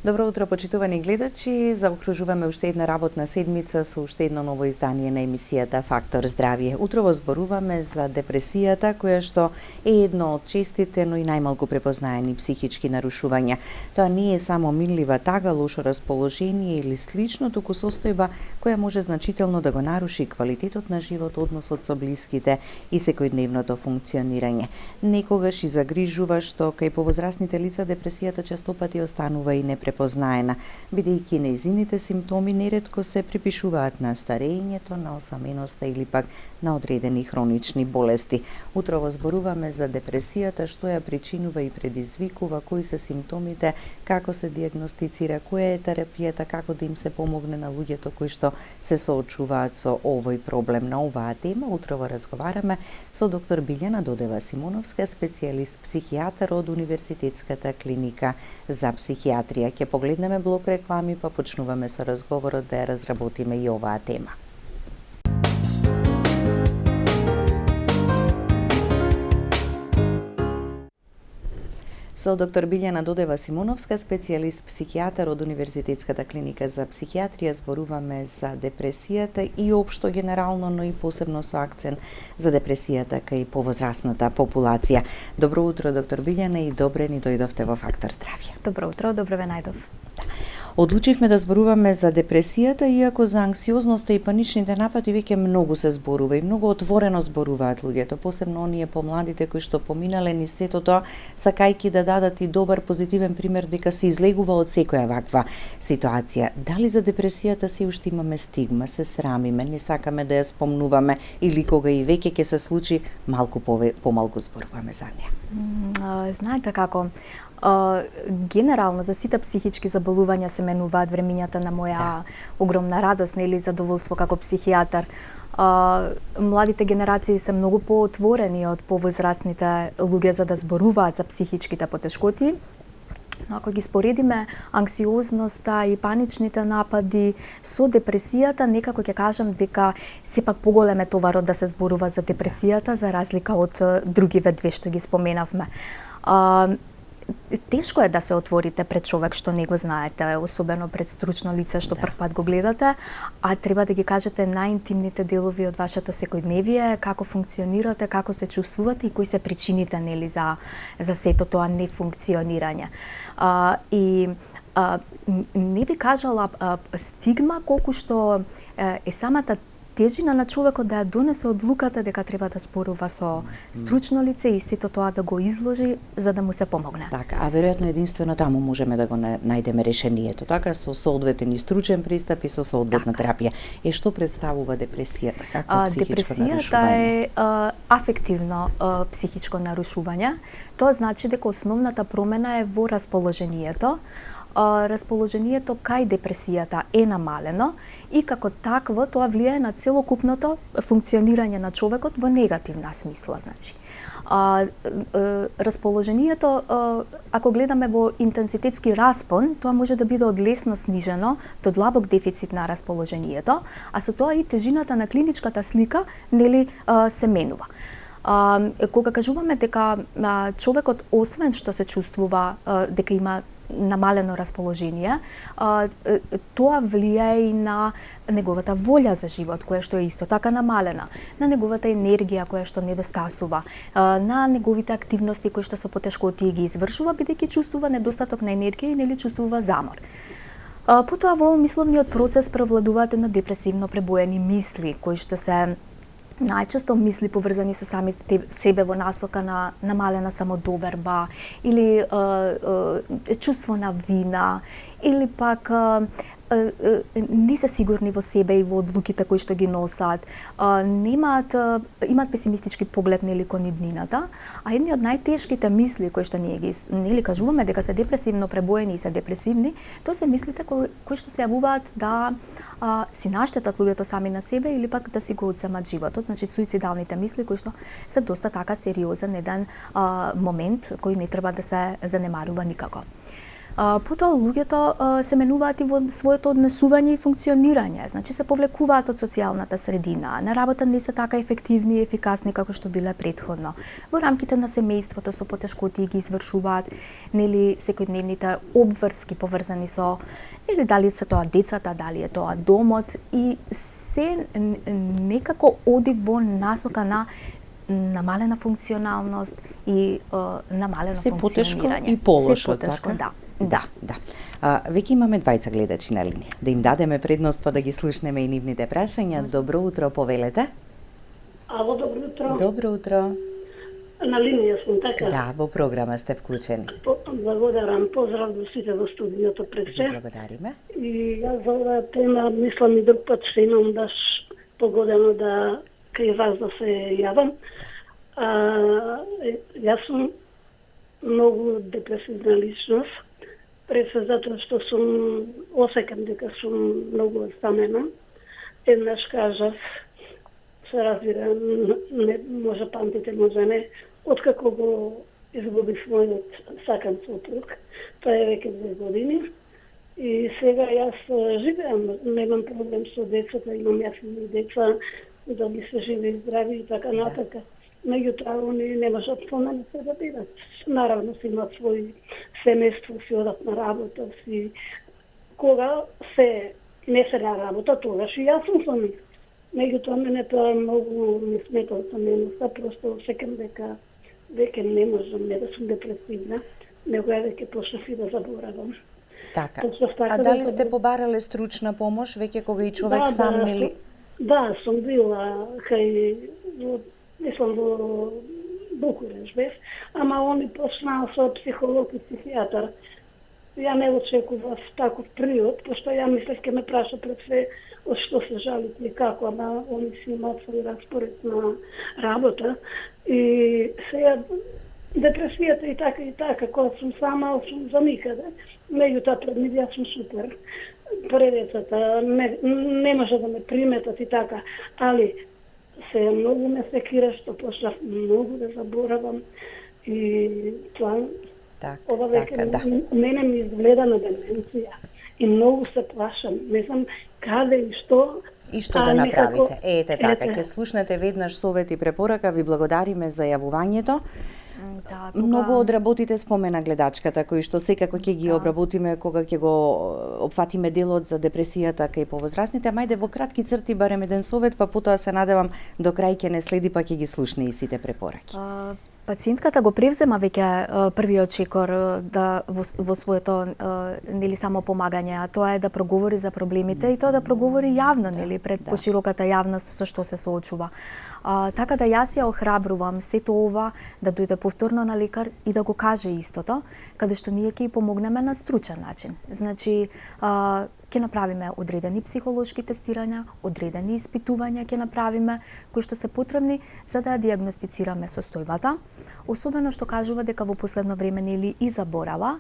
Добро утро, почитувани гледачи. Заокружуваме уште една работна седмица со уште едно ново издание на емисијата Фактор здравје. Утрово зборуваме за депресијата, која што е едно од честите, но и најмалку препознаени психички нарушувања. Тоа не е само минлива тага, лошо расположение или слично, туку состојба која може значително да го наруши квалитетот на живот, односот со блиските и секојдневното функционирање. Некогаш и загрижува што кај повозрасните лица депресијата честопати останува и непрепознаена, бидејќи нејзините симптоми неретко се припишуваат на старењето, на осаменоста или пак на одредени хронични болести. Утрово зборуваме за депресијата, што ја причинува и предизвикува, кои се симптомите, како се диагностицира, која е терапијата, како да им се помогне на луѓето кои што се соочуваат со овој проблем. На оваа тема утрово разговараме со доктор Билјана Додева-Симоновска, специјалист психијатар од Универзитетската клиника за психијатрија. Ќе погледнеме блок реклами, па почнуваме со разговорот да ја разработиме и оваа тема. Со доктор Билјана Додева-Симоновска, специјалист психијатар од Универзитетската клиника за психијатрија, зборуваме за депресијата и општо генерално, но и посебно со акцент за депресијата кај повозрасната популација. Добро утро, доктор Билјана, и добре ни дојдовте во Фактор здравје. Добро утро, добро ве најдов. Одлучивме да зборуваме за депресијата, иако за анксиозноста и паничните напади веќе многу се зборува и многу отворено зборуваат луѓето, посебно оние помладите кои што поминале низ сето тоа, сакајќи да дадат и добар позитивен пример дека се излегува од секоја ваква ситуација. Дали за депресијата се уште имаме стигма, се срамиме, не сакаме да ја спомнуваме или кога и веќе ќе се случи, малку помалку зборуваме за неа? Знаете како, генерално за сите психички заболувања се менуваат времињата на моја огромна радост или задоволство како психијатар. Младите генерации се многу поотворени од повозрастните луѓе за да зборуваат за психичките потешкоти. Ако ги споредиме анксиозноста и паничните напади со депресијата, некако ќе кажам дека сепак поголем е товарот да се зборува за депресијата за разлика од другиве две што ги споменавме. Тешко е да се отворите пред човек што не го знаете, особено пред стручно лице што прв пат го гледате, а треба да ги кажете најинтимните делови од вашето секојдневие, како функционирате, како се чувствувате и кои се причините нели за сето тоа нефункционирање. Не би кажала стигма колку што е самата тежина на човекот да ја донесе одлуката дека треба да зборува со стручно лице и сето тоа да го изложи за да му се помогне. Така, а веројатно единствено таму можеме да го најдеме решението, така со соодветен и стручен пристап и со соодветна терапија. Што представува депресијата? Какво психичко нарушување? Депресијата е афективно психичко нарушување. Тоа значи дека основната промена е во расположението. Расположението кај депресијата е намалено и како такво тоа влијае на целокупното функционирање на човекот во негативна смисла, значи. Расположението, ако гледаме во интензитетски распон, тоа може да биде од лесно снижено до длабок дефицит на расположението, а со тоа и тежината на клиничката слика нели се менува. Кога кажуваме дека човекот освен што се чувствува дека има намалено расположение, тоа влијае и на неговата волја за живот, која што е исто така намалена, на неговата енергија која што недостасува, на неговите активности кои што со потешкоти ги извршува, бидејќи чувствува недостаток на енергија и нели чувствува замор. Потоа во мисловниот процес превладуваат на депресивно пребоени мисли, кои што се најчесто мисли поврзани со самите себе во насока на намалена самодоверба или чувство на вина или пак не се сигурни во себе и во одлуките кои што ги носат, имаат песимистички поглед нели кон иднината, а едни од најтешките мисли кои што ние ги нели кажуваме дека се депресивно пребоени и се депресивни, тоа се мислите кои што се јавуваат да си наштетат луѓето сами на себе или пак да си го одземат животот, значи суицидалните мисли кои што се доста така сериозен еден момент кој не треба да се занемарува никако. Потоа луѓето се менуваат и во своето однесување и функционирање, значи се повлекуваат од социјалната средина, на работа не се така ефективни и ефикасни како што биле претходно. Во рамките на семејството со потешкоти ги извршуваат, нели секојдневните обврски поврзани со, или дали се тоа децата, дали е тоа домот, и се некако оди во насока на намалена функционалност и намалено се функционирање. Се потешко и полошо, така? Да. Да. Веќе имаме двајца гледачи на линија. Да им дадеме предност па да ги слушнеме и нивните прашања. Добро утро, повелете. Ало, добро утро. Добро утро. На линија сум, така? Да, во програма сте вклучени. Благодарам. Поздрав до сите во студиото пред се. Благодариме. И јас за оваа тема мислам и друг пат ще имам баш погодено да кај вас да се јавам. Јас сум многу депресивна личност. Пред се затоа што сум осекам дека сум многу оставена. Еднаш кажав, се разбира, не може памтите, може не, откако го изгубив мојот сакан сопруг, тоа е веќе 2 години. И сега јас живеам, немам проблем со децата, имам јасни деца, да ми се живи и здрави и така натака. Меѓутоа, они не можат со мене се да бидат. Наравно си имат свој семејство, си одат на работа, си... Кога се не се на работа, тогаш и јас сум со нив. Меѓутоа, мене тоа многу ми смета од саменоста, просто секам дека веќе не можам не да сум депресивна, него е веќе почнав и да заборавам. Така. Дали сте побарале стручна помош, веќе кога и човек сам, нели? Да, сум била кај, мислам во Букуреш бев, ама они почнаа со психолог и психијатар. Ја не очекував таков приод, пошто ја мислев ке ме праша пред се од што се жалите и како, ама они си имаат свој распоред на работа. И сега депресијата и така, кога сум сама, сум за никаде. Меѓутоа пред нив јас сум супер. Предецата не може да ме приметат и така, али се многу ме секира што почнав многу да заборавам и тоа ова веќе мене ми изгледа на деменција и многу се плашам, не знам каде и што. И што да направите? Ете така, ќе слушнете веднаш совет и препорака, ви благодариме за јавувањето. Да, Многу од работите спомена гледачката, кои што секако ќе ги обработиме кога ќе го опфатиме делот за депресијата кај повозрастните. Мајде во кратки црти барем еден совет, па потоа се надевам до крај ќе не следи, па ќе ги слушне и сите препораки. Пациентката го превзема веќе првиот чекор да во своето нели само помагање, а тоа е да проговори за проблемите и тоа да проговори јавно, нели пред пошироката јавност со што се соочува. Така да јас ја охрабрувам сето ова да дојде повторно на лекар и да го каже истото, каде што ние ќе помогнеме на стручен начин. Значи, ќе направиме одредени психолошки тестирања, одредени испитувања ќе направиме, кои што се потребни за да ја дијагностицираме состојбата, особено што кажува дека во последно време нели и заборава,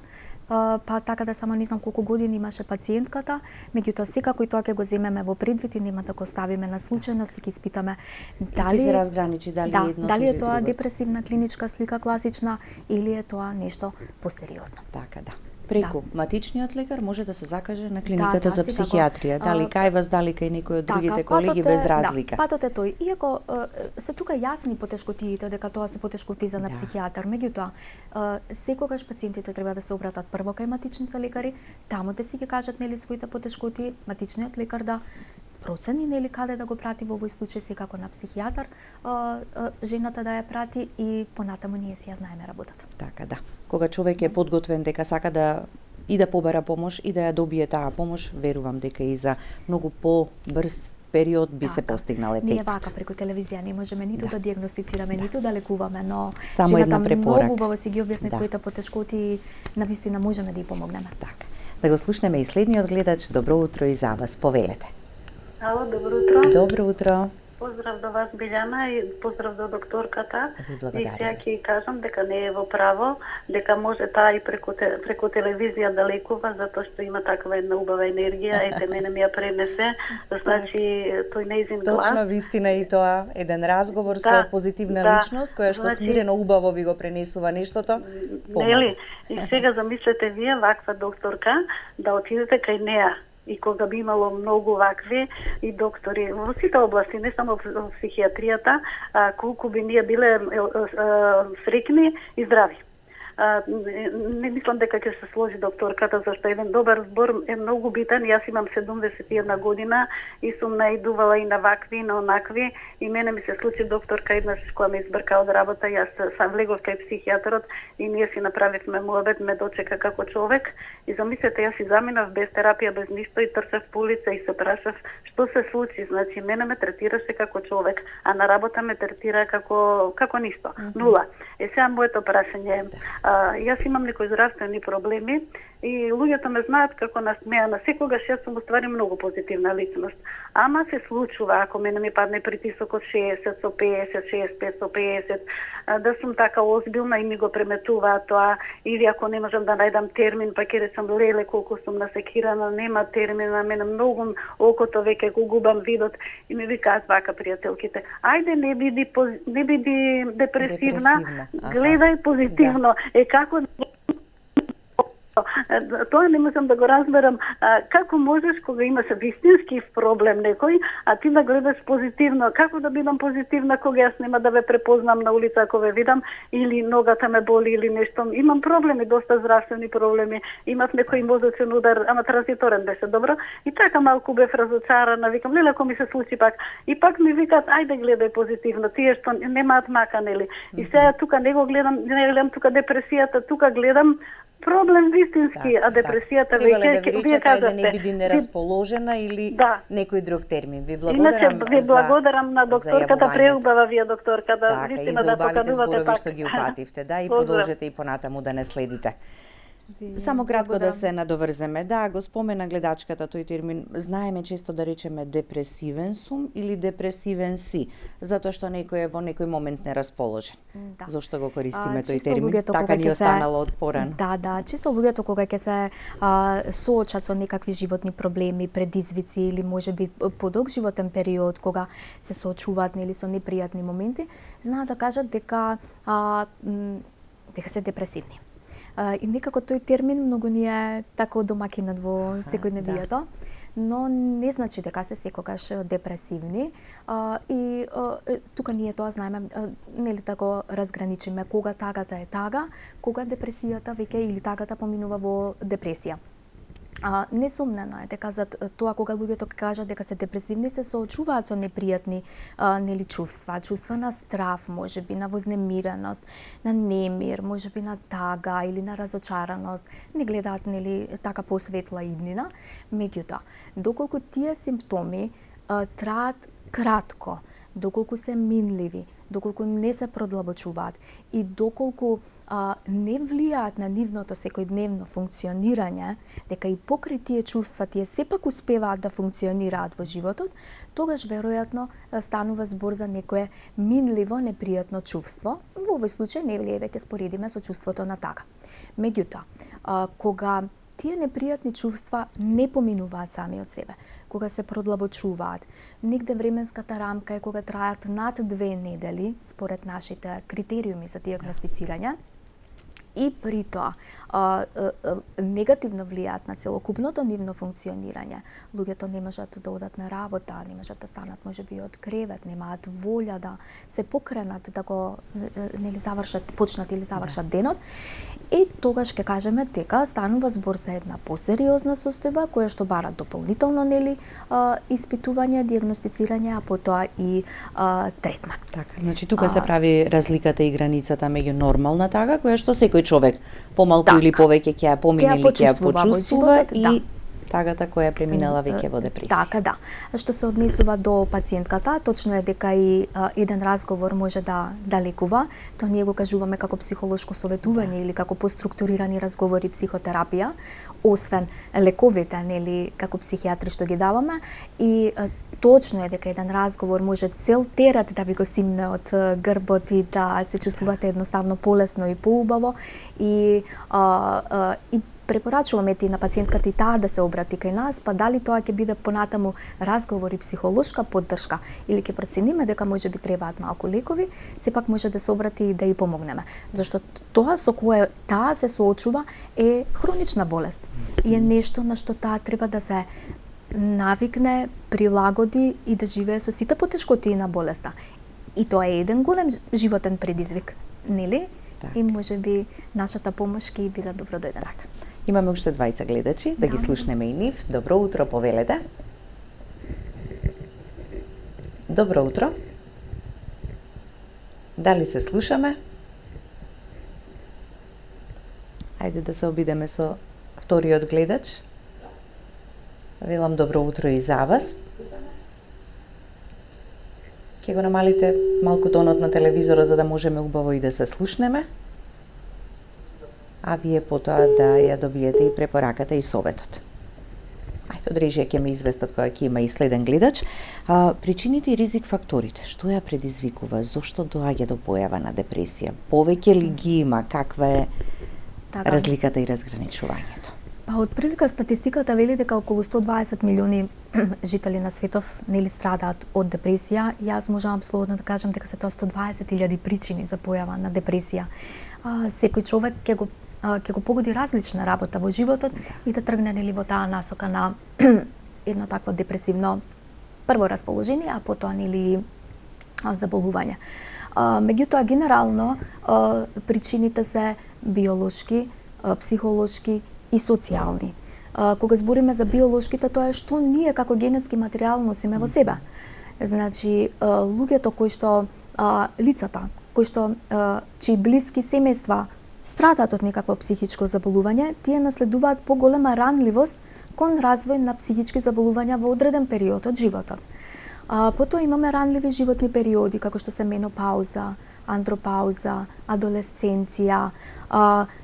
па така да само не знам колку години имаше пациентката, меѓутоа секако и тоа ќе го земеме во предвид и нема да го ставиме на случајност и ќе испитаме дали се разграничи дали е тоа депресивна клиничка слика класична или е тоа нешто посериозно. Така да. Преку матичниот лекар може да се закаже на клиниката за психијатрија, дали кај вас, дали кај некој од другите колеги без разлика. Патот е тој. Иако се тука јасни потешкотиите дека тоа се потешкоти за на психијатар, меѓутоа секогаш пациентите треба да се обратат прво кај матичните лекари, таму да си ги кажат нели своите потешкоти, матичниот лекар да процени нели каде да го прати во овој случај секако на психијатар, жената да ја прати и понатаму ние си ја знаеме работата. Така да. Кога човек е подготвен дека сака да и да побара помош и да ја добие таа помош, верувам дека и за многу побрз период би се постигнал ефектот. Ние вака преку телевизија не можеме ниту да дијагностицираме, ниту да лекуваме, но само една препорака. Многу убаво си ги објасни своите потешкоти и навистина можеме да ја помогнеме. Така. Да го слушнеме и следниот гледач. Добро утро и за вас. Повелете. Ало, добро утро. Добро утро. Поздрав до вас, Билјана, и поздрав до докторката. Ви И благодарам. сега ќе кажам дека не е во право, дека може таа и преку телевизија да лекува, затоа што има таква една убава енергија, ете мене ми ја пренесе, значи тој нејзин глас. Точно, вистина и тоа, еден разговор со Да, позитивна да. личност, која што Значи, смирено убаво ви го пренесува нештото. Нели? И сега замислете вие ваква докторка да отидете кај неа. И кога би имало многу вакви и доктори во сите области, не само во психијатријата, колку би ние биле среќни и здрави. Не мислам дека ќе се сложи докторката, зашто еден добар збор е многу битен. Јас имам 71 година и сум наидувала и на вакви и на онакви, и мене ми се случи докторка еднаш кога ме избрка од работа, јас сам влегов кај психијатрот и ние си направивме муабет, ме дочека како човек и замислете, јас си заминав без терапија, без ништо и трчав по улица и се прашав што се случи. Значи мене ме третираше како човек, а на работа ме третира како ништо. Нула. Сега моето прашање е, јас имам некои здравствени проблеми и луѓето ме знаат како насмеа на секогаш, јас сум уствари многу позитивна личност. Ама се случува, ако мене ми падне притисок од 60 со 50, 65 со 50, да сум така озбилна и ми го преметуваат тоа, или ако не можам да најдам термин, па ќе речам леле колку сум насекирана, нема термин, на мене многу окото веќе го губам видот и ми викаат вака пријателките, ајде не биди депресивна. Гледај позитивно. Да. Како тоа не можам да го разберам, како можеш кога имаш вистински проблем некој, а ти да гледаш позитивно, како да бидам позитивна кога јас нема да ве препознам на улица ако ве видам, или ногата ме боли или нешто. Имам проблеми, доста здравствени проблеми, имав некој мозочен удар, ама транзиторен беше, добро, и така малку бев разочарана, викам, леле, ако ми се случи пак, и пак ми викаат, ајде гледај позитивно, тие што немаат мака, нели, и сега тука не гледам тука депресијата, тука гледам проблем вистински, а депресијата веќе кажате да не биди нерасположена или некој друг термин. Ви благодарам. Иначе ви благодарам на докторката, преубава вие докторката, вистина да поканувате пак. Што ги упативте, да, и продолжете и понатаму да не следите. Само кратко да се надоврземе. Да, го спомена гледачката тој термин. Знаеме често да речеме депресивен сум или депресивен си, затоа што некој е во некој момент нерасположен. Да. Зошто го користиме тој термин? Така ни останало од порано. Да, чисто луѓето кога ќе се соочат со некакви животни проблеми, предизвици или можеби подолг животен период кога се соочуваат нели со непријатни моменти, знаат да кажат дека се депресивни. И некако тој термин многу ни е така домакинат во секојдневието, но не значи дека се секогаш депресивни. И тука ние тоа знаеме, нели да го разграничиме кога тагата е тага, кога депресијата веќе или тагата поминува во депресија. Несомнено е дека за тоа кога луѓето кажат дека се депресивни се соочуваат со непријатни нели чувства на страв, можеби на вознемиреност, на немир, можеби на тага или на разочараност, не гледаат нели така посветла иднина. Меѓутоа, доколку тие симптоми траат кратко, доколку се минливи, доколку не се продлабочуваат и доколку не влијаат на нивното секојдневно функционирање, дека и покрај тие чувства тие сепак успеваат да функционираат во животот, тогаш веројатно станува збор за некое минливо непријатно чувство. Во овој случај не веќе споредиме со чувството на тага. Меѓутоа, кога тие непријатни чувства не поминуваат сами од себе, кога се продлабочуваат, негде временската рамка е кога траат над 2 недели, според нашите критериуми за диагностицирање, и при тоа негативно влијаат на целокупното нивно функционирање. Луѓето не можат да одат на работа, не можат да станат можеби од кревет, немаат волја да се покренат, да го нели почнат или завршат денот. И тогаш ќе кажеме дека станува збор за една посериозна состојба која што бара дополнително нели испитување, диагностицирање, а потоа и третман. Така, значи тука се прави разликата и границата меѓу нормална тага која што секој човек помалку или повеќе ќе ја помине или ќе ја почувствува и тагата која е преминала веќе во депресија. Така, да. Што се однесува до пациентката, точно е дека и еден разговор може да лекува. Тоа ние го кажуваме како психолошко советување или како поструктурирани разговори психотерапија, освен лековите, нели, како психијатри што ги даваме. И точно е дека еден разговор може цел терет да ви го симне од грбот и да се чувствувате едноставно полесно и поубаво. И препорачуваме ти на пациентката и таа да се обрати кај нас, па дали тоа ќе биде понатаму разговор и психолошка поддршка или ќе процениме дека можеби требаат малку лекови, сепак може да се обрати и да ја помогнеме. Зашто тоа со кое таа се соочува е хронична болест и е нешто на што таа треба да се навикне, прилагоди и да живее со сите потешкотии на болеста. И тоа е еден голем животен предизвик, нели? Так. И можеби нашата помош ќе биде добродојдена. Так. Имаме уште двајца гледачи, да ги слушнеме и нив. Добро утро, повелете. Добро утро. Дали се слушаме? Ајде да се обидеме со вториот гледач. Велам добро утро и за вас. Ќе го намалите малку тонот на телевизора за да можеме убаво и да се слушнеме. А вие потоа да ја добиете и препораката и советот. Ајде, Дрежија ќе ме известат кога ќе има и следен гледач. Причините и ризик факторите, што ја предизвикува, зошто доаѓа до појава на депресија? Повеќе ли ги има, каква е разликата и разграничувањето? Па од прилика статистиката вели дека околу 120 милиони жители на светов нели страдаат од депресија. Јас можам слободно да кажам дека се тоа 120.000 причини за појава на депресија. Секој човек ќе го погоди различна работа во животот и да тргне нели во таа насока на едно такво депресивно прво расположение, а потоа нели заболување. Меѓутоа генерално причините се биолошки, психолошки и социјални. Кога збориме за биолошките, тоа е што ние како генетски материјал носиме во себе. Значи, луѓето кои што лицата кои што чии блиски семејства страдаат од некакво психичко заболување, тие наследуваат поголема ранливост кон развој на психички заболувања во одреден период од животот. Потоа имаме ранливи животни периоди, како што се менопауза, андропауза, адолесценција,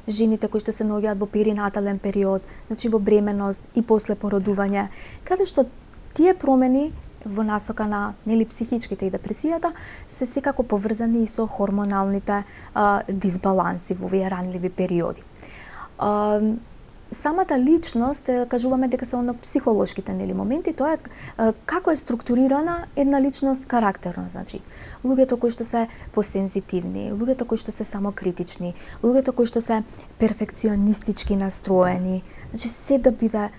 жените кои што се наоѓаат во перинатален период, значи во бременост и после породување, каде што тие промени во насока на нели психичките и депресијата се секако поврзани и со хормоналните дисбаланси во овие ранливи периоди. Самата личност, кажуваме дека се на психолошките нели моменти, тоа е како е структурирана една личност карактерно, значи луѓето кои што се посензитивни, луѓето кои што се самокритични, луѓето кои што се перфекционистички настроени, значи се да биде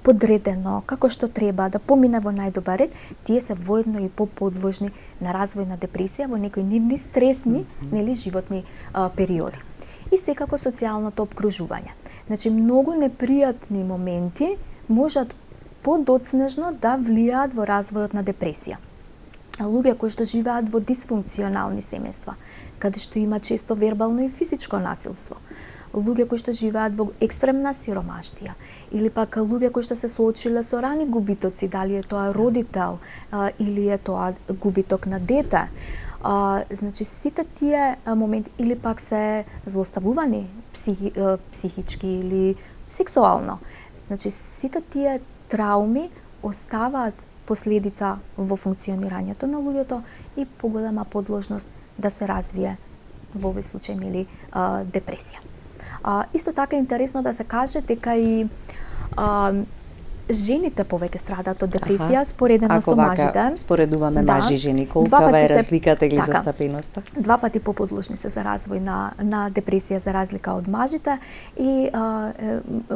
подредено, како што треба, да помине во најдобар ред, тие се воедно и поподложни на развој на депресија во некои нивни стресни, нели животни периоди. И секако социјалното обкружување. Значи, многу непријатни моменти можат подоцнежно да влијаат во развојот на депресија. Луѓе кои што живеат во дисфункционални семејства, каде што има често вербално и физичко насилство, луѓе кои што живеат во екстремна сиромаштија, или пак луѓе кои што се соочиле со рани губитоци, дали е тоа родител или е тоа губиток на дете. Значи сите тие моменти или пак се злоставувани психички или сексуално. Значи сите тие трауми оставаат последица во функционирањето на луѓето и поголема подложност да се развие во овој случај или депресија. Исто така е интересно да се каже дека и жените повеќе страдаат од депресија споредено со мажите. Ако споредуваме мажи и жени, колкава е разликата или застапеноста? Два пати поподложни се за развој на депресија за разлика од мажите и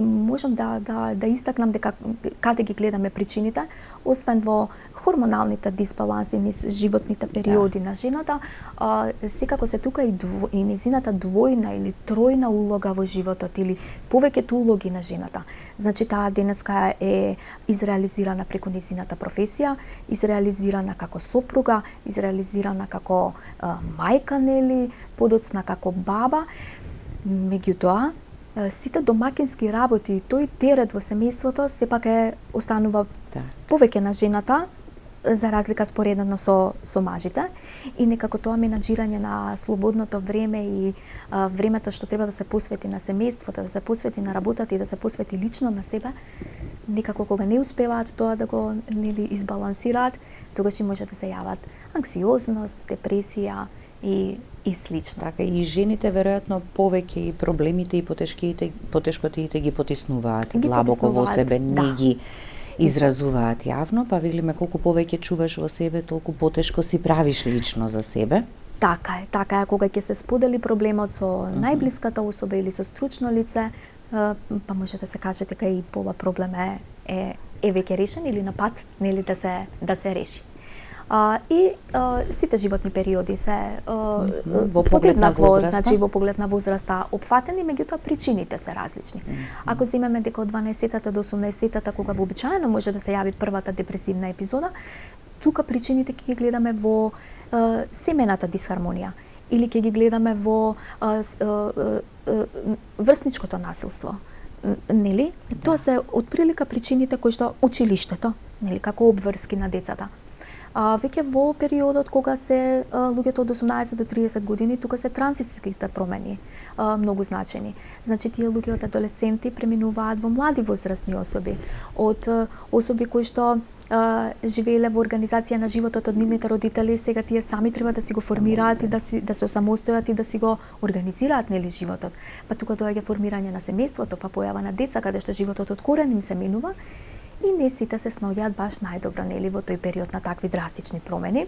можам да истакнам дека каде ги гледаме причините, освен во хормоналните дисбаланси низ животните периоди на жената, секако се тука и незината двојна или тројна улога во животот или повеќето улоги на жената. Значи таа денеска е изреализирана преку незината професија, изреализирана како сопруга, изреализирана како мајка, нели, подоцна како баба. Меѓутоа, сите домакински работи и тој терет во семејството сепак останува повеќе на жената, за разлика споредно со мажите, и некако тоа менаџирање на слободното време и времето што треба да се посвети на семејството, да се посвети на работата и да се посвети лично на себе, некако кога не успеваат тоа да го избалансираат, тогаш и може да се јават анксиозност, депресија и слично. Така, и жените веројатно повеќе и проблемите и потешкотиите ги потиснуваат длабоко во себе, не ги изразуваат јавно, па велиме колку повеќе чуваш во себе, толку потешко си правиш лично за себе. Така е, кога ќе се сподели проблемот со најблиската особа или со стручно лице, па може да се каже дека и пола проблем е веќе решен или на пат, нели да се реши. Сите животни периоди се во поглед на возраста, значи во поглед на возраста опфатени, меѓутоа причините се различни. Ако земеме дека од 12-тата до 18-тата, кога вообичаено може да се јави првата депресивна епизода, тука причините ќе ги гледаме во семената дисхармонија или ќе ги гледаме во врсничкото насилство. Нели? Тоа се отприлика причините кои што училиштето, нели, како обврски на децата. Веќе во периодот кога се луѓето од 18 до 30 години, тука се транситските промени многу значени. Значи тие луѓе од адолесценти преминуваат во млади возрастни особи, од особи кои што живееле во организација на животот од нивните родители, сега тие сами треба да си го формираат и да се осамостојат и да си го организираат, нели, животот. Па тука доаѓа формирање на семејството, па појава на деца каде што животот од корен им се менува. И не сите се снаоѓаат баш најдобро, нели, во тој период на такви драстични промени.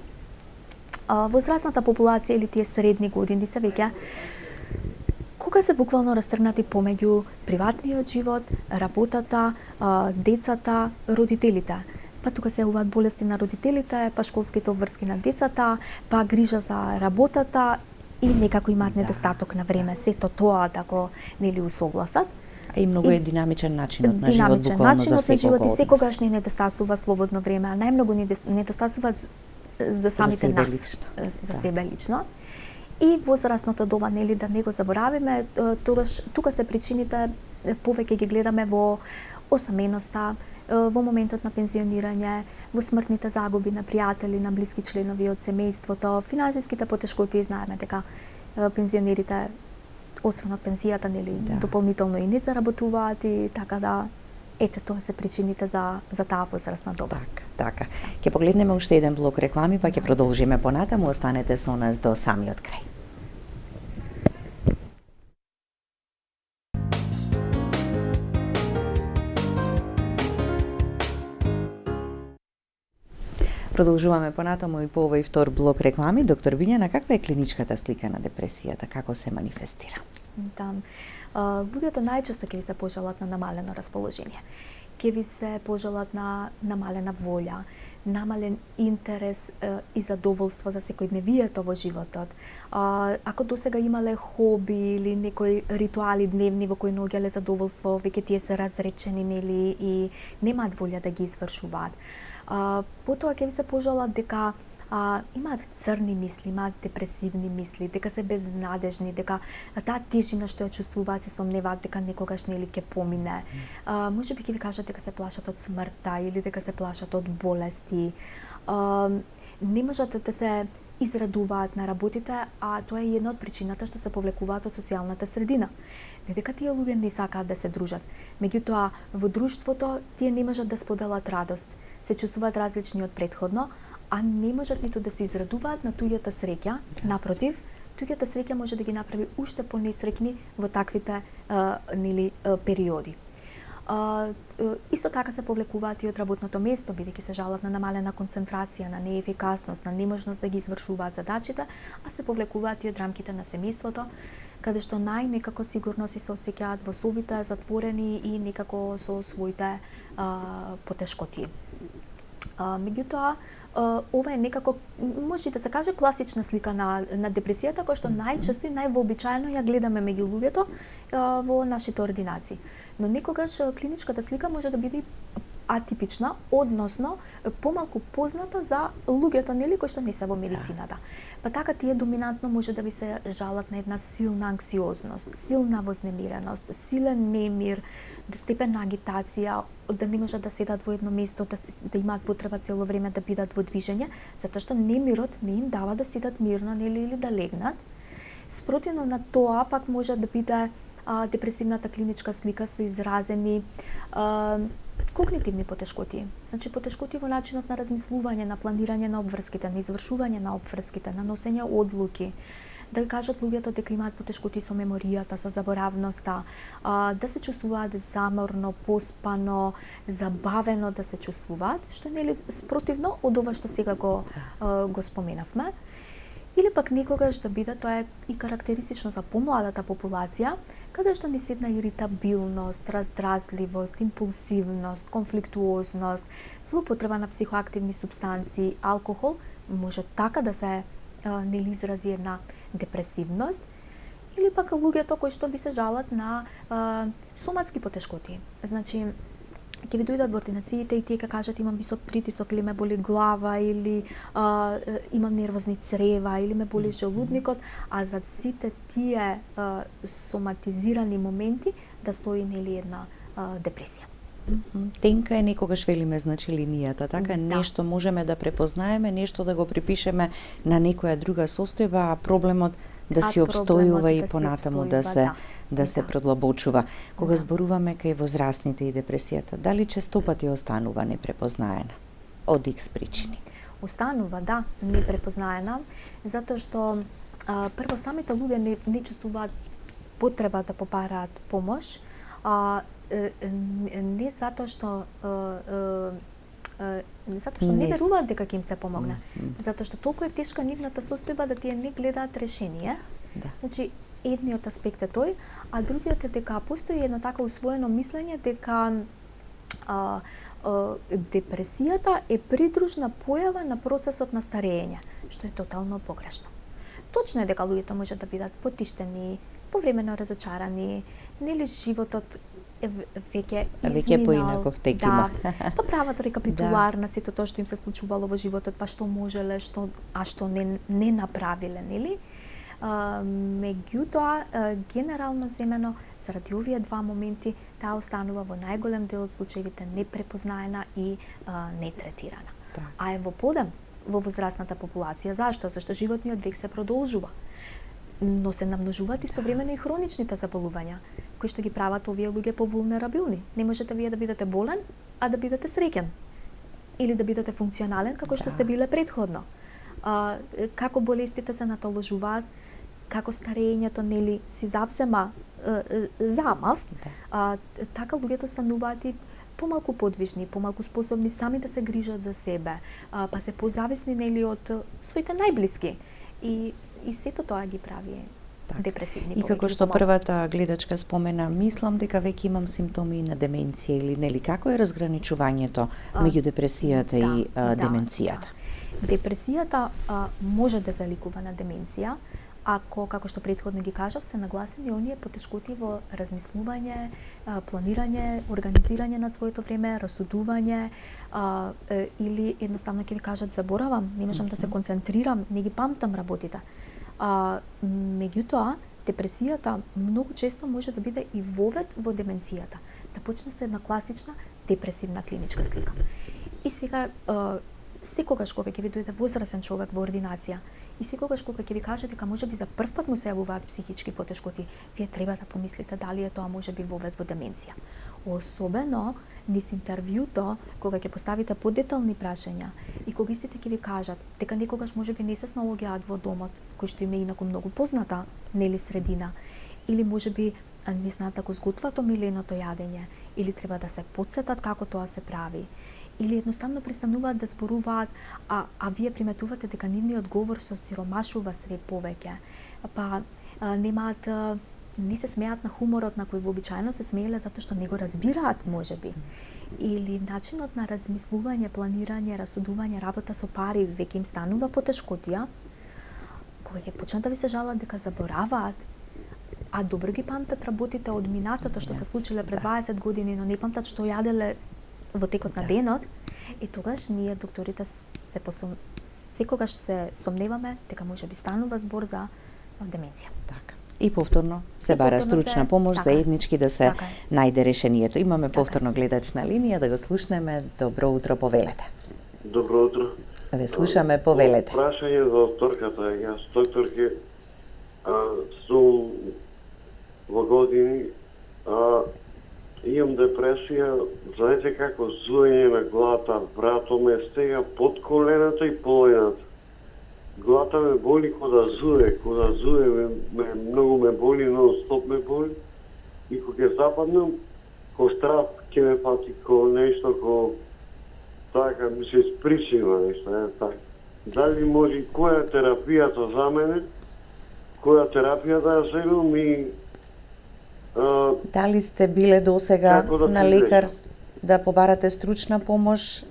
Возрастната популација или тие средни години се веќе кога се буквално растргнати помеѓу приватниот живот, работата, децата, родителите. Па тука се јавуваат болести на родителите, па школските обврски на децата, па грижа за работата и некако имаат недостаток на време. Сето тоа да го, нели, усогласат. И многу е динамичен начинот на живот, буквално за секој од нас. Секогаш ни недостасува слободно време, а најмногу ни недостасува за самите нас, за себе лично. И возрастното доба, нели, да не го заборавиме, тука се причините повеќе ги гледаме во осаменоста, во моментот на пензионирање, во смртните загуби на пријатели, на блиски членови од семејството, финансиските потешкоти, знаеме дека пензионерите освен од пензијата, нели, дополнително и не заработуваат, и така да, ете, тоа се причините за таа возрастна доба. Така. Ќе погледнеме уште еден блок реклами, па ќе продолжиме понатаму. Останете со нас до самиот крај. Продолжуваме понатаму и по овој втор блок реклами. Доктор Билјана, каква е клиничката слика на депресијата? Како се манифестира? Да. Луѓето најчесто ќе ви се пожалат на намалено расположение. Ќе ви се пожалат на намалена волја, намален интерес и задоволство за секојдневието во животот. Ако досега имале хоби или некои ритуали дневни во кои наоѓале задоволство, веќе тие се разречени, нели, и немаат волја да ги извршуваат. Потоа ќе ви се пожалат дека имаат црни мисли, имаат депресивни мисли, дека се безнадежни, дека таа тежина што ја чувствуваат, се сомневаат дека некогаш, нели, ќе помине. Можеби ќе ви кажат дека се плашат од смртта или дека се плашат од болести. Не можат да се израдуваат на работите, а тоа е една од причината што се повлекуваат од социјалната средина. Не дека тие луѓе не сакаат да се дружат, меѓутоа во друштвото тие не можат да споделат радост, се чувствуваат различни од претходно, а не можат ниту да се израдуваат на туѓата среќа. Напротив, туѓата среќа може да ги направи уште понесреќни во таквите нели, периоди. Исто така се повлекуваат и од работното место, бидејќи се жалат на намалена концентрација, на неефикасност, на неможност да ги извршуваат задачите, а се повлекуваат и од рамките на семејството, каде што некако сигурно си се осеќаат во собите, затворени и некако со своите потешкоти. Меѓутоа, ова е некако, може да се каже, класична слика на депресијата, која што најчесто и највообичаено ја гледаме меѓу луѓето во нашите ординации. Но некогаш клиничката слика може да биде атипична, односно помалку позната за луѓето нели кои што не се во медицината. Па така тие доминантно може да ви се жалат на една силна анксиозност, силна вознемиреност, силен немир, до степен на агитација, да не можат да седат во едно место, да имаат потреба цело време да бидат во движење, затоа што немирот не им дава да седат мирно нели или да легнат. Спротивно на тоа пак може да биде депресивната клиничка слика со изразени когнитивни потешкоти. Значи потешкоти во начинот на размислување, на планирање на обврските, на извршување на обврските, на носење одлуки. Да кажат луѓето дека имаат потешкоти со меморијата, со заборавноста, да се чувствуваат заморно, поспано, забавено да се чувствуваат, што е нели спротивно од ова што сега го споменавме. Или пак некогаш да биде, тоа е и карактеристично за помладата популација, каде што ни седна иритабилност, раздразливост, импулсивност, конфликтуозност, злоупотреба на психоактивни супстанции, алкохол, може така да се нели изрази една депресивност, или пак луѓето кои што ви се жалат на соматски потешкоти. Значи, ќе ви дојдат во ординациите и тие ќе кажат имам висок притисок или ме боли глава или имам нервозни црева или ме боли желудникот, а зад сите тие соматизирани моменти да стои нели една депресија. Тенка е некогаш велиме, значи линијата, така нешто можеме да препознаеме, нешто да го припишеме на некоја друга состојба, а проблемот да си обстојува и понатаму да се продлабочува. Кога зборуваме кај возрастните и депресијата, дали честопати останува непрепознаена од X причини? Останува, да, непрепознаена, затоа што прво самите луѓе не чувствуваат потреба да побараат помош, не затоа што не веруваат дека ќе им се помогне, затоа што толку е тешка нивната состојба да тие не гледаат решение. Значи, едниот аспект е тој, а другиот е дека постои едно така усвоено мислење дека депресијата е придружна појава на процесот на старење, што е тотално погрешно. Точно е дека луѓето може да бидат потиштени, повремено разочарани, нели животот веќе изминал, поинаков тек има. Па прават рекапитулар на сето тоа што им се случувало во животот, па што можеле, што не направиле, нели? Меѓутоа, генерално земено, заради овие два моменти, таа останува во најголем дел од случаевите непрепознаена и нетретирана. А е во подем во возрастната популација. Зашто? Зашто животниот век се продолжува. Но се намножуваат истовремено и хроничните заболувања, кои што ги прават овие луѓе повулнерабилни. Не можете вие да бидете болен, а да бидете среќен. Или да бидете функционален како што сте биле предходно. Како болестите се натоложуваат, како старењето нели си завзема замав, така луѓето стануваат и помалку подвижни, помалку способни сами да се грижат за себе, па се позависни нели од своите најблиски. И сето тоа ги прави депресивни. И како што првата гледачка спомена, мислам дека веќе имам симптоми на деменција или нели како е разграничувањето меѓу депресијата и деменцијата? Депресијата може да заликува на деменција, ако, како што претходно ги кажав, се нагласени оние потешкоти во размислување, планирање, организирање на своето време, расудување, или едноставно ќе ви кажат заборавам, не можам да се концентрирам, не ги памтам работите. Меѓутоа, депресијата многу често може да биде и вовед во деменцијата, да почне со една класична депресивна клиничка слика. И сега, секогаш кога ќе ви дојде возрасен човек во ординација и секогаш кога ќе ви каже дека можеби за прв пат му се јавуваат психички потешкоти, вие треба да помислите дали е тоа можеби вовед во деменција. Особено низ интервјуто, кога ќе поставите подетални прашања и кога истите ќе ви кажат дека некогаш можеби не се снаоѓаат во домот, кој што им е инаку многу позната, нели средина, или можеби не знаат да го сготват омиленото јадење, или треба да се потсетат како тоа се прави, или едноставно престануваат да зборуваат, а вие приметувате дека нивниот говор се сиромашува све повеќе, па немаат, не се смеат на хуморот на кој вообичаено се смееле затоа што не го разбираат можеби. Или начинот на размислување, планирање, расудување, работа со пари веќе им станува потешкотија, кога ќе почнат да ви се жалат дека забораваат, а добро ги памтат работите од минатото што се случиле пред 20 години, но не памтат што јаделе во текот на денот, и тогаш ние докторите секогаш се сомневаме дека може би станува збор за деменција. Така. И повторно се бара стручна помош за еднички да се најде решението. Имаме повторно гледач на линија, да го слушнеме. Добро утро, повелете. Добро утро. Ве слушаме, повелете. Прашање за докторката. Јас докторке сум во години, имам депресија, знаете како зуење на главата, врато ме стега под колената и половината. Главата ме боли кога да зуе, многу ме боли, но стоп ме боли. И кога ќе западнам, ко страв ќе ме пати, ко нешто, ко така ми се испричива нешто, така. Дали може, која е терапијата за мене, која терапија да ја земам и дали сте биле досега на лекар да побарате стручна помош?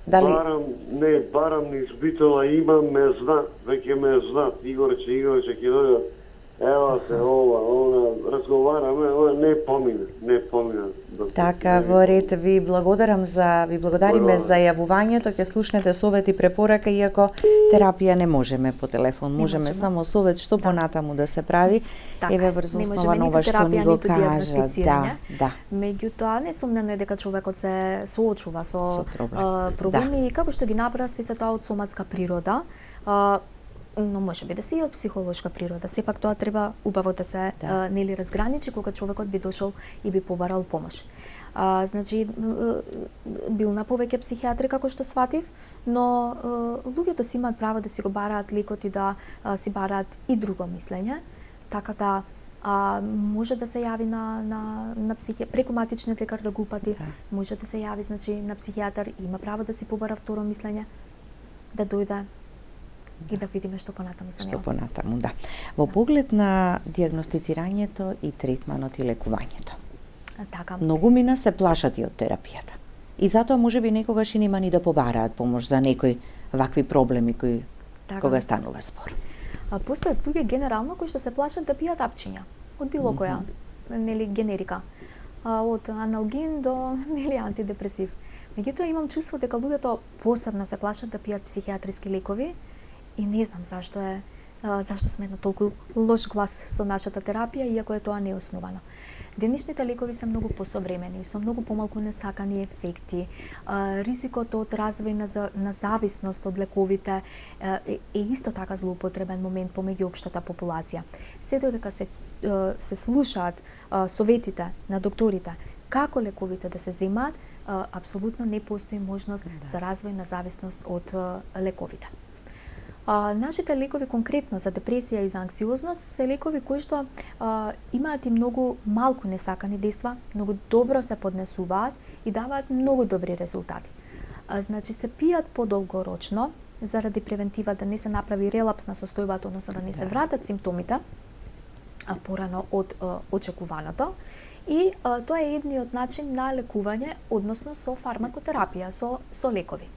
Дали Барам низ битола, имам, веќе ме знаат, Игорче ќе дојде, ева се, она, разговараме, не помина. Така, во ред, ви благодариме за јавувањето, ќе слушнете совет и препорака, иако терапија не можеме по телефон, можеме само совет што понатаму да се прави, еве врз основа на ова што ни го кажа. Да. Меѓутоа, несумнено е дека човекот се соочува со проблеми, и како што ги набра се тоа од соматска природа, но може би да се и од психолошка природа. Сепак тоа треба убаво да се нели разграничи кога човекот би дошол и би побарал помош. Значи бил на повеќе психијатри како што сватив, но луѓето си имаат право да си го бараат лекот и да си бараат и друго мислење, така да може да се јави на преку матичниот лекар да го упати, може да се јави значи на психијатар, има право да си побара второ мислење, да дојде и да видиме што понатаму со него. Што понатаму, да. Во поглед на дијагностицирањето и третманот и лекувањето. Така. Многумина се плашат и од терапијата. И затоа можеби некогаш и нема ни да побараат помош за некои вакви проблеми кои кога станува збор. Постојат луѓе генерално кои што се плашат да пијат апчиња од било која нели генерика. Од аналгин до нели антидепресив. Меѓутоа имам чувство дека луѓето посебно се плашат да пијат психијатриски лекови и не знам зашто сме на толку лош глас со нашата терапија, иако е тоа неосновано. Денешните лекови се многу посовремени, со многу помалку несакани ефекти. Ризикот од развој на зависност од лековите е исто така злоупотребен момент помеѓу општата популација. Се додека се слушаат советите на докторите како лековите да се земаат, апсолутно не постои можност за развој на зависност од лековите. Нашите лекови конкретно за депресија и за анксиозност се лекови кои што имаат и многу малку несакани дејства, многу добро се поднесуваат и даваат многу добри резултати. Значи се пијат подолгорочно заради превентива да не се направи релапс на состојбата, односно да не се вратат симптомите порано од очекуваното. И тоа е едниот начин на лекување, односно со фармакотерапија, со лекови.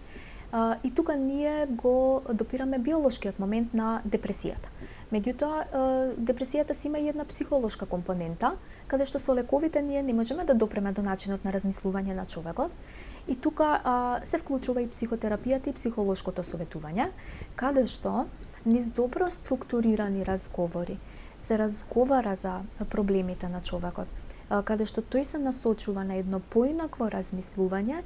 И тука ние го допираме биолошкиот момент на депресијата. Меѓутоа, депресијата си има и една психолошка компонента, каде што со лековите ние не можеме да допреме до начинот на размислување на човекот. И тука се вклучува и психотерапијата и психолошкото советување, каде што низ добро структурирани разговори се разговара за проблемите на човекот, каде што тој се насочува на едно поинакво размислување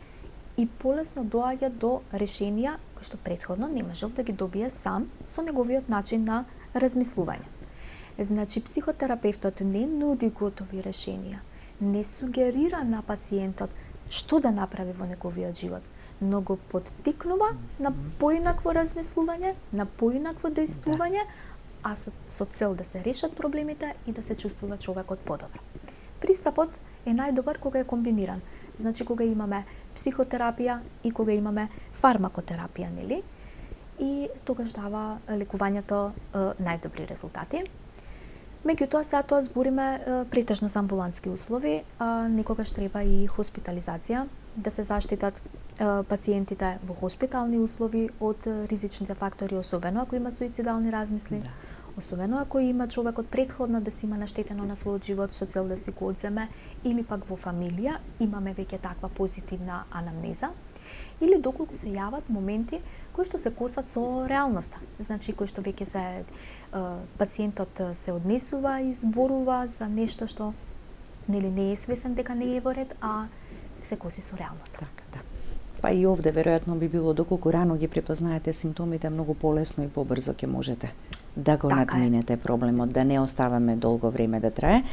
и полесно доаѓа до решенија кои што претходно не можел да ги добие сам со неговиот начин на размислување. Значи, психотерапевтот не нуди готови решенија, не сугерира на пациентот што да направи во неговиот живот, но го поттикнува на поинакво размислување, на поинакво дејствување, а со цел да се решат проблемите и да се чувствува човекот подобро. Пристапот е најдобар кога е комбиниран. Значи, кога имаме психотерапија и кога имаме фармакотерапија, нели? И тогаш дава лекувањето најдобри резултати. Меѓутоа, сега тоа збориме претежно за амбулантски услови, некогаш треба и хоспитализација, да се заштитат пациентите во хоспитални услови од ризичните фактори, особено ако има суицидални размисли, Особено ако има човекот претходно да си има наштетено на својот живот со цел да си го одземе, или пак во фамилија имаме веќе таква позитивна анамнеза, или доколку се јават моменти кои што се косат со реалноста. Значи кои што веќе се пациентот се однесува и зборува за нешто што нели не е свесен дека не е во ред, а се коси со реалноста. Така, да. Па и овде веројатно би било доколку рано ги препознаете симптомите, многу полесно и побрзо ќе можете да го надминете проблемот, да не оставаме долго време да трае,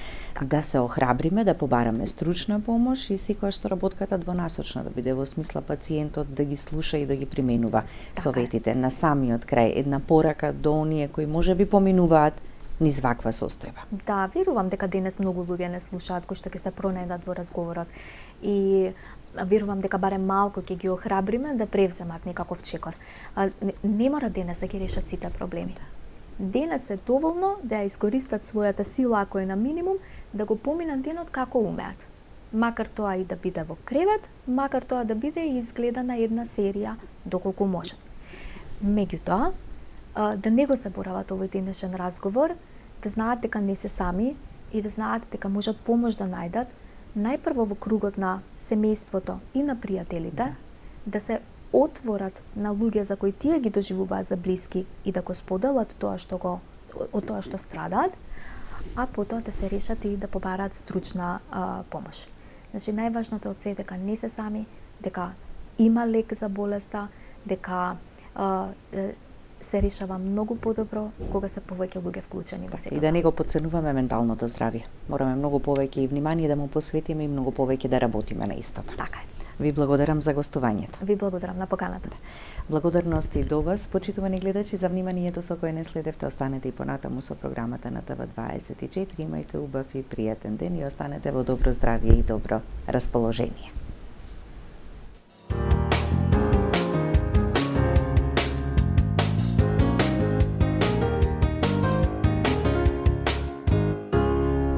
да се охрабриме, да побараме стручна помош и секогаш соработката двонасочна да биде во смисла пациентот да ги слуша и да ги применува советите. На самиот крај една порака до оние кои можеби поминуваат низ ваква состојба. Да, верувам дека денес многу луѓе не слушаат кои што ќе се пронајдат во разговорот и верувам дека барем малку ќе ги охрабриме да превземат некаков чекор. Не мора денес да ги решат сите проблеми. Денес е доволно да ја искористат својата сила ако е на минимум, да го поминат денот како умеат. Макар тоа и да биде во кревет, макар тоа да биде и изгледана една серија доколку можат. Меѓутоа, да не го заборават овој денешен разговор, да знаат дека не се сами и да знаат дека можат помош да најдат најпрво во кругот на семејството и на пријателите, да се отворат на луѓе за кои тие ги доживуваат за блиски и да го споделат тоа што страдаат, а потоа да се решат и да побараат стручна помош. Значи најважното од се дека не се сами, дека има лек за болеста, дека се решава многу подобро кога се повеќе луѓе вклучени во сето. И да не го потценуваме менталното здравје. Мораме многу повеќе и внимание да му посветиме и многу повеќе да работиме на истото. Така е. Ви благодарам за гостувањето. Ви благодарам на поканата. Благодарности до вас, почитувани гледачи, за вниманието со кое не следевте. Останете и понатаму со програмата на ТВ24. Имајте убав и пријатен ден и останете во добро здравје и добро расположение.